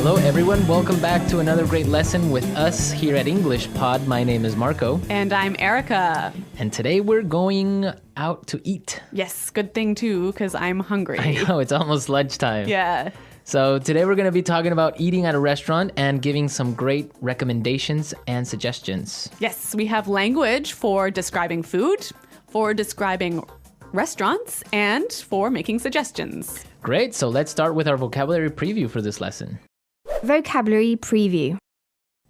Hello everyone, welcome back to another great lesson with us here at English Pod. My name is Marco. And I'm Erica. And today we're going out to eat. Yes, good thing too, because I'm hungry. I know, it's almost lunchtime. Yeah. So today we're going to be talking about eating at a restaurant and giving some great recommendations and suggestions. Yes, we have language for describing food, for describing restaurants, and for making suggestions. Great, so let's start with our vocabulary preview for this lesson. Vocabulary preview.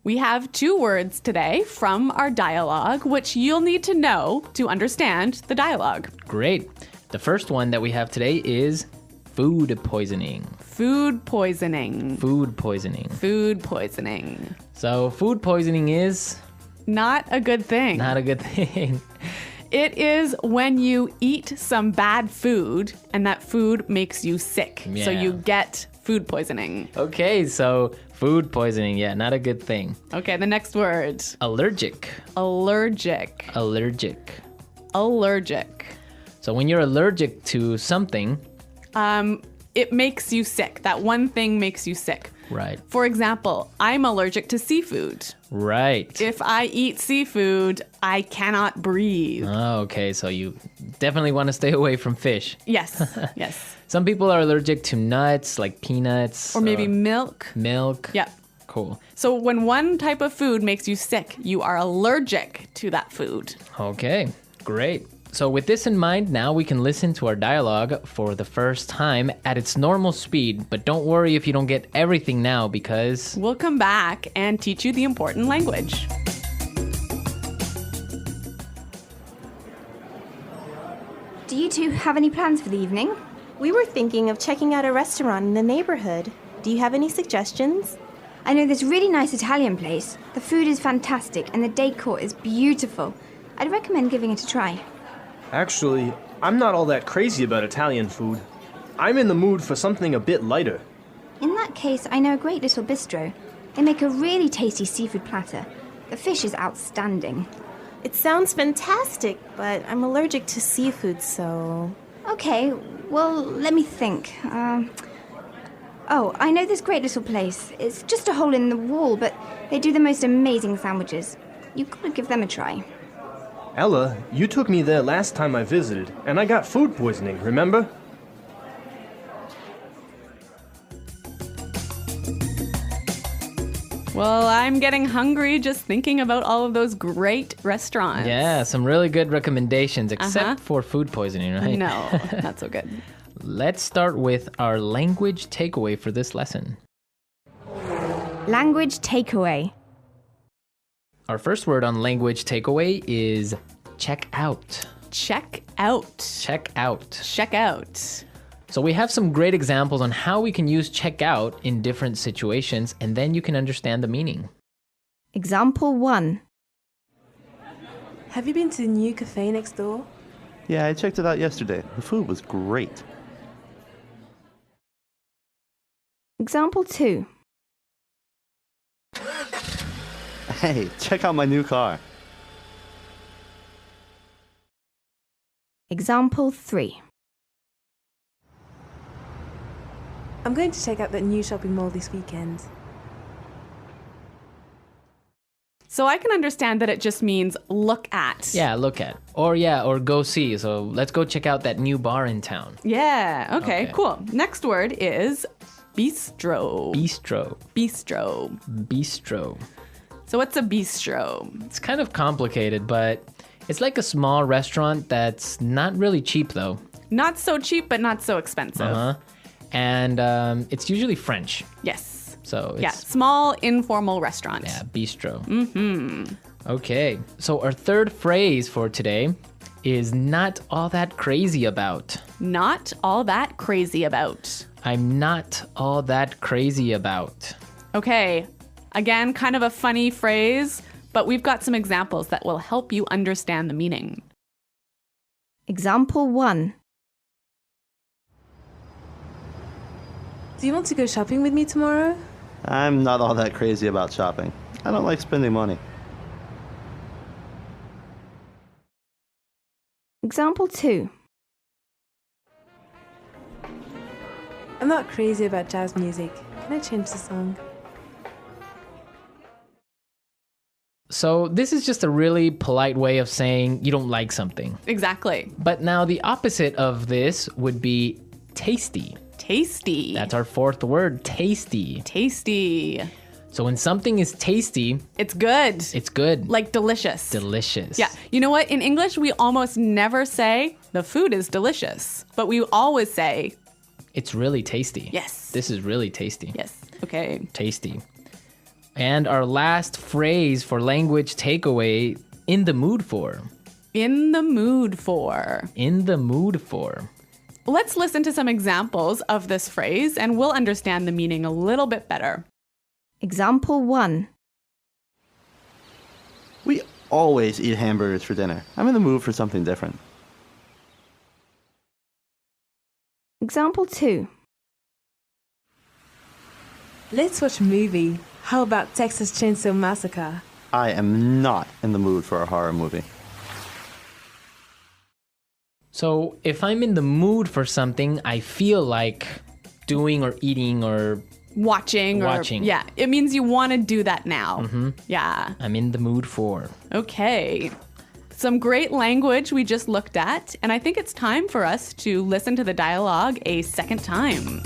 We have 2 words today from our dialogue, which you'll need to know to understand the dialogue. Great. The first one that we have today is food poisoning. Food poisoning. Food poisoning. Food poisoning. So food poisoning is Not a good thing. not a good thing. It is when you eat some bad food and that food makes you sick. Yeah. So you get food poisoning. Okay, so food poisoning, yeah, not a good thing. Okay, the next word. Allergic. Allergic. Allergic. Allergic. So when you're allergic to something, It makes you sick. That one thing makes you sick. right, For example, I'm allergic to seafood. right. If I eat seafood, I cannot breathe. Oh, okay, so you definitely want to stay away from fish. Yes, yes. Some people are allergic to nuts, like peanuts. Or maybe milk. milk. Yep. Cool. So when one type of food makes you sick, you are allergic to that food. Okay, great. So with this in mind, now we can listen to our dialogue for the first time at its normal speed. But don't worry if you don't get everything now because... We'll come back and teach you the important language. Do you two have any plans for the evening? We were thinking of checking out a restaurant in the neighborhood. Do you have any suggestions? I know this really nice Italian place. The food is fantastic and the decor is beautiful. I'd recommend giving it a try. Actually, I'm not all that crazy about Italian food. I'm in the mood for something a bit lighter. In that case, I know a great little bistro. They make a really tasty seafood platter. The fish is outstanding. It sounds fantastic, but I'm allergic to seafood, so... Okay, well, let me think. Oh, I know this great little place. It's just a hole in the wall, but they do the most amazing sandwiches. You've got to give them a try. Ella, you took me there last time I visited, and I got food poisoning, remember? Well, I'm getting hungry just thinking about all of those great restaurants. Yeah, some really good recommendations, except for food poisoning, right? No, not so good. Let's start with our language takeaway for this lesson. Language takeaway. Our first word on language takeaway is check out. Check out. Check out. Check out. So we have some great examples on how we can use check out in different situations, and then you can understand the meaning. Example 1. Have you been to the new cafe next door? Yeah, I checked it out yesterday. The food was great. Example 2. Hey, check out my new car. Example 3. I'm going to check out that new shopping mall this weekend. So I can understand that it just means look at. Yeah, look at. Or go see. So let's go check out that new bar in town. Yeah, okay, Okay. cool. Next word is bistro. Bistro. Bistro. Bistro. So what's a bistro? It's kind of complicated, but it's like a small restaurant that's not really cheap though. Not so cheap, but not so expensive. Uh-huh. And it's usually French. Yes. So it's Yeah, small informal restaurant. yeah, bistro. Mm-hmm. Okay. So our third phrase for today is not all that crazy about. Not all that crazy about. I'm not all that crazy about. Okay, again, kind of a funny phrase, but we've got some examples that will help you understand the meaning. Example 1. Do you want to go shopping with me tomorrow? I'm not all that crazy about shopping. I don't like spending money. Example 2. I'm not crazy about jazz music, Can I change the song? So this is just a really polite way of saying you don't like something. Exactly. But now the opposite of this would be tasty. Tasty. That's our fourth word, tasty. Tasty. So when something is tasty, It's good. it's good. Like delicious. Delicious. Yeah. You know what? In English, we almost never say the food is delicious, but we always say, It's really tasty. yes. This is really tasty. Yes. Okay. Tasty. And our last phrase for language takeaway, in the mood for. In the mood for. In the mood for. Let's listen to some examples of this phrase and we'll understand the meaning a little bit better. Example 1. We always eat hamburgers for dinner. I'm in the mood for something different. Example 2. Let's watch a movie. How about Texas Chainsaw Massacre? I am not in the mood for a horror movie. So if I'm in the mood for something, I feel like doing or eating or Watching. Yeah. It means you want to do that now. Yeah. I'm in the mood for. Okay. Some great language we just looked at, and I think it's time for us to listen to the dialogue a second time.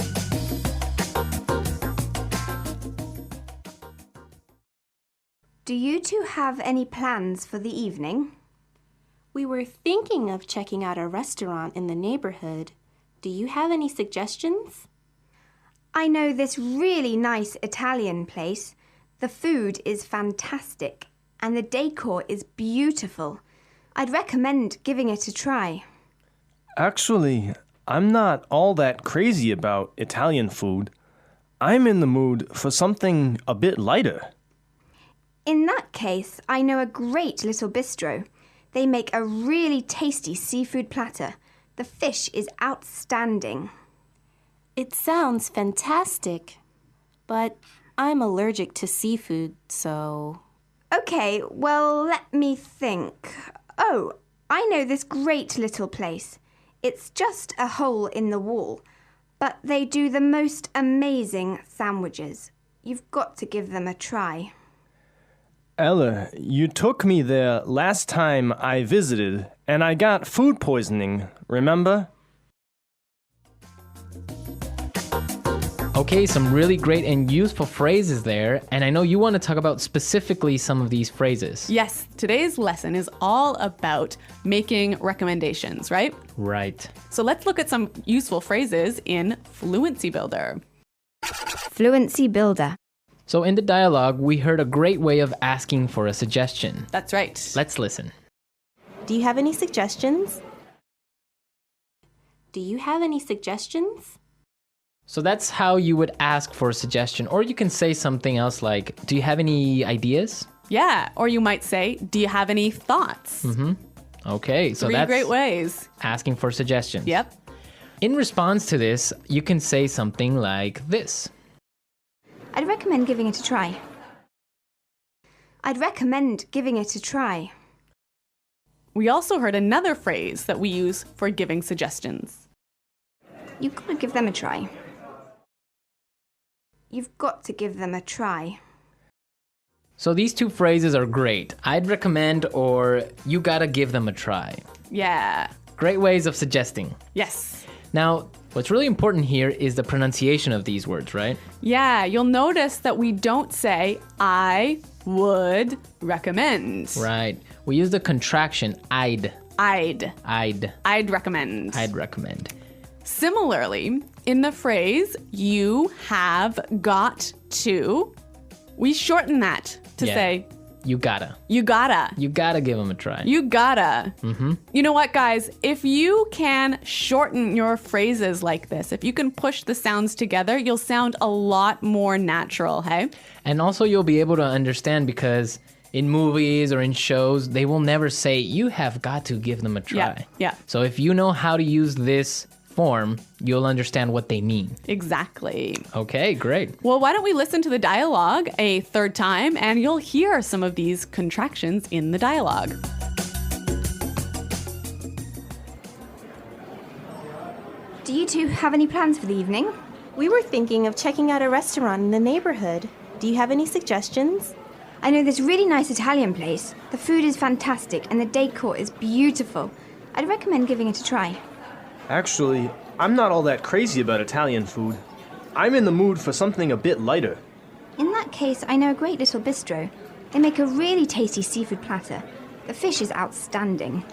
Do you two have any plans for the evening? We were thinking of checking out a restaurant in the neighborhood. Do you have any suggestions? I know this really nice Italian place. The food is fantastic and the decor is beautiful. I'd recommend giving it a try. Actually, I'm not all that crazy about Italian food. I'm in the mood for something a bit lighter. In that case, I know a great little bistro. They make a really tasty seafood platter. The fish is outstanding. It sounds fantastic, but I'm allergic to seafood, so... Okay, well, let me think. Oh, I know this great little place. It's just a hole in the wall, but they do the most amazing sandwiches. You've got to give them a try. Ella, you took me there last time I visited, and I got food poisoning, remember? Okay, some really great and useful phrases there. And I know you want to talk about specifically some of these phrases. Yes, today's lesson is all about making recommendations, right? Right. So let's look at some useful phrases in Fluency Builder. Fluency Builder. So in the dialogue, we heard a great way of asking for a suggestion. That's right. Let's listen. Do you have any suggestions? Do you have any suggestions? So that's how you would ask for a suggestion. Or you can say something else like, do you have any ideas? Yeah, or you might say, do you have any thoughts? Okay, so Three that's great ways. asking for suggestions. Yep. In response to this, you can say something like this. I'd recommend giving it a try. I'd recommend giving it a try. We also heard another phrase that we use for giving suggestions. You've got to give them a try. You've got to give them a try. So these two phrases are great. I'd recommend or you gotta give them a try. Yeah. Great ways of suggesting. Yes. Now, what's really important here is the pronunciation of these words, right? Yeah, you'll notice that we don't say, I would recommend. Right. We use the contraction I'd recommend. I'd recommend. Similarly, in the phrase, you have got to, we shorten that to say, you gotta. you gotta. You gotta give them a try. You gotta. You know what, guys? If you can shorten your phrases like this, if you can push the sounds together, you'll sound a lot more natural, hey? And also you'll be able to understand because in movies or in shows, they will never say, you have got to give them a try. Yeah. So if you know how to use this form, you'll understand what they mean. Exactly. Okay, great. Well, why don't we listen to the dialogue a third time and you'll hear some of these contractions in the dialogue. Do you two have any plans for the evening? We were thinking of checking out a restaurant in the neighborhood. Do you have any suggestions? I know this really nice Italian place. The food is fantastic and the decor is beautiful. I'd recommend giving it a try. Actually, I'm not all that crazy about Italian food. I'm in the mood for something a bit lighter. In that case, I know a great little bistro. They make a really tasty seafood platter. The fish is outstanding.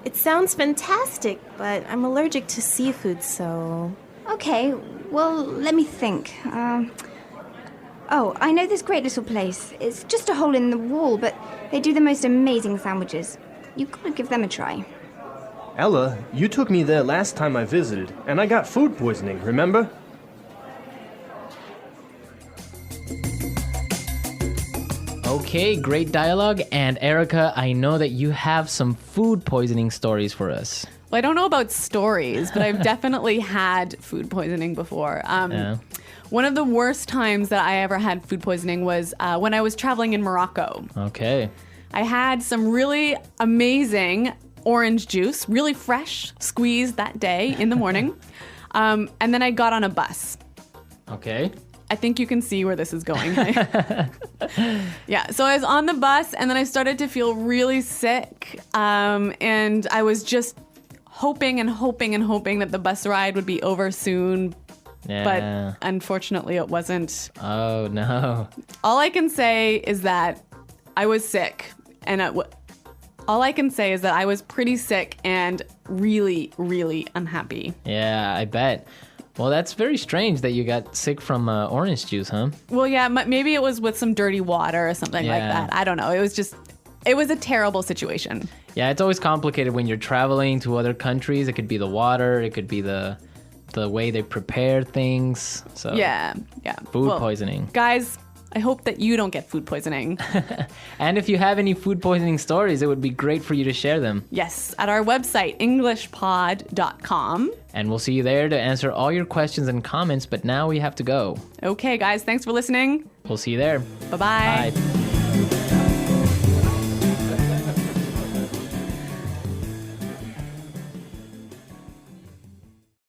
It sounds fantastic, but I'm allergic to seafood, so... Okay, well, let me think. Oh, I know this great little place. It's just a hole in the wall, but they do the most amazing sandwiches. You've got to give them a try. Ella, you took me there last time I visited, and I got food poisoning, remember? Okay, great dialogue. And Erica, I know that you have some food poisoning stories for us. Well, I don't know about stories, but I've definitely had food poisoning before. Yeah. One of the worst times that I ever had food poisoning was when I was traveling in Morocco. Okay. I had some really amazing orange juice, really fresh, squeezed that day in the morning. And then I got on a bus. Okay. I think you can see where this is going. Yeah, so I was on the bus and then I started to feel really sick. And I was just hoping and hoping and hoping that the bus ride would be over soon. Yeah. But unfortunately it wasn't. Oh, no. All I can say is that I was sick. And all I can say is that I was pretty sick and really, really unhappy. Yeah, I bet. Well, that's very strange that you got sick from orange juice, huh? Well, yeah, maybe it was with some dirty water or something like Yeah. that. I don't know. It was a terrible situation. Yeah, it's always complicated when you're traveling to other countries. It could be the water, it could be the way they prepare things. So Yeah. Food poisoning. Guys, I hope that you don't get food poisoning. And if you have any food poisoning stories, it would be great for you to share them. Yes, at our website, englishpod.com. And we'll see you there to answer all your questions and comments, but now we have to go. Okay, guys, thanks for listening. We'll see you there. Bye-bye. Bye.